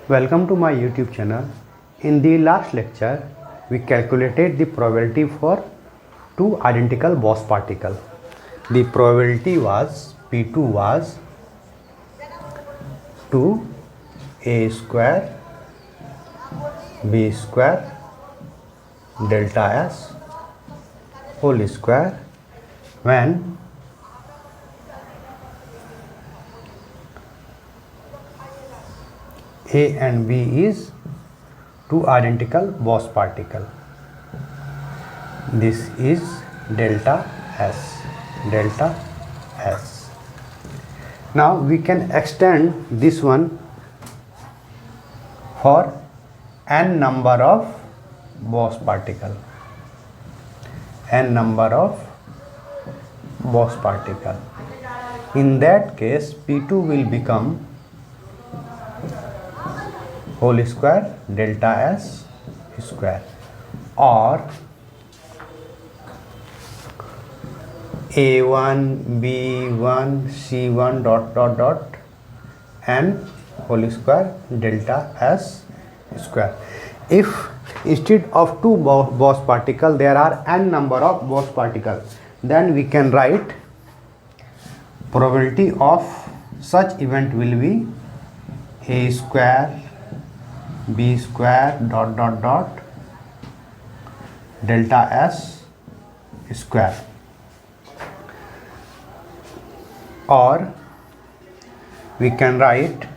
Welcome to my YouTube channel. In the last lecture, we calculated the probability for two identical Bose particles. The probability was P2 was 2a square b square delta s whole square when A and B is two identical Bose particles. This is delta S. Delta S. Now we can extend this one for n number of Bose particles. N number of Bose particles. In that case, P2 will become whole square delta S square, or A1 B1 C1 dot n whole square delta S square. If instead of two Bose particles there are n number of Bose particles, then we can write probability of such event will be A square b square dot delta S square, or we can write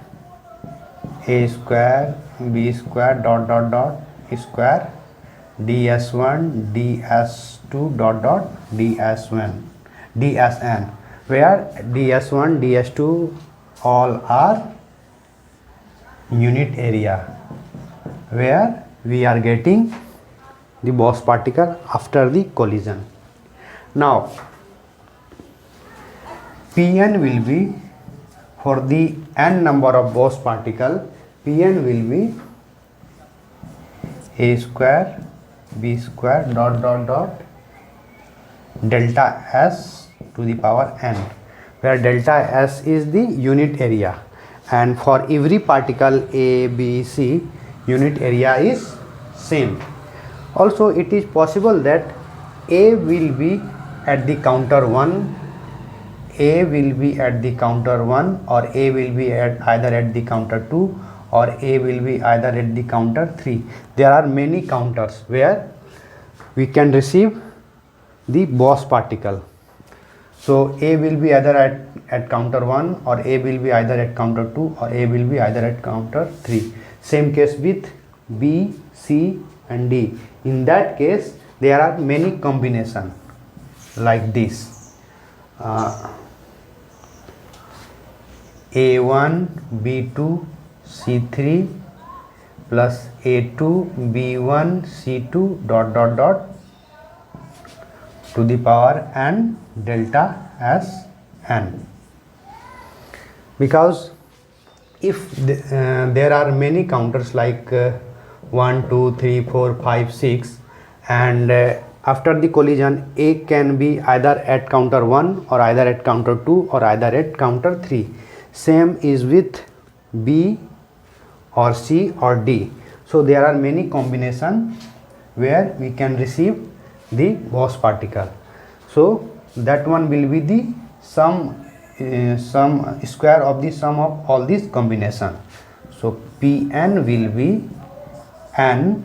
A square b square dot square ds1 ds2 dot dsn, where ds1 ds2 all are unit area, where we are getting the Bose particle after the collision. Now Pn will be, for the n number of Bose particle, Pn will be A square b square dot delta S to the power n, where delta S is the unit area, and for every particle A, B, C, unit area is same. Also it is possible that A will be at the counter 1, A will be at the counter 1, or A will be either at the counter 2, or A will be either at the counter 3. There are many counters where we can receive the Bose particle. So A will be either at counter 1, or A will be either at counter 2, or A will be either at counter 3. Same case with B, C and D. In that case there are many combinations like this. A1 B2 C3 plus A2 B1 C2 dot to the power n delta S n. Because if there are many counters like 1 2 3 4 5 6, and after the collision A can be either at counter 1, or either at counter 2, or either at counter 3. Same is with B or C or D. So there are many combinations where we can receive the Bose particle. So that one will be the sum square of the sum of all these combinations. So Pn will be n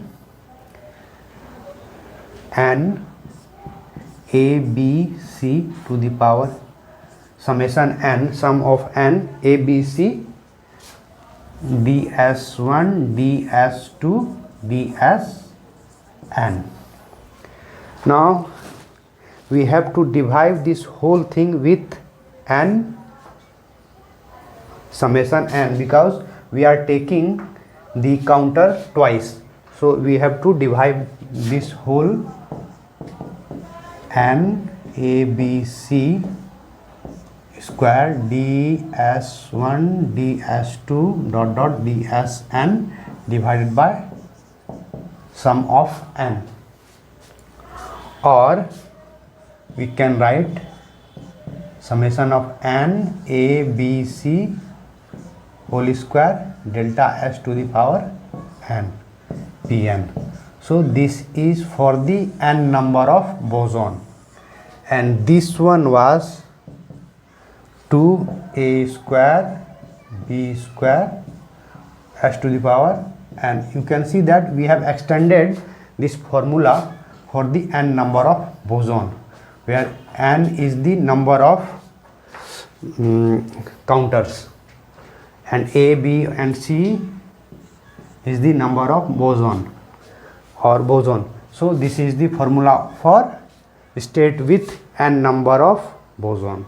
A B C to the power summation n, sum of n A B C ds1 ds2 dsn. Now we have to divide this whole thing with n summation n, because we are taking the counter twice. So we have to divide this whole n A B C square ds1 ds2 dot dsn divided by sum of n, or we can write summation of n A B C whole square delta S to the power n, Pn. So this is for the n number of boson, and this one was 2a square b square S to the power n. You can see that we have extended this formula for the n number of boson, where n is the number of counters and A, B and C is the number of boson or boson. So this is the formula for state with n number of boson.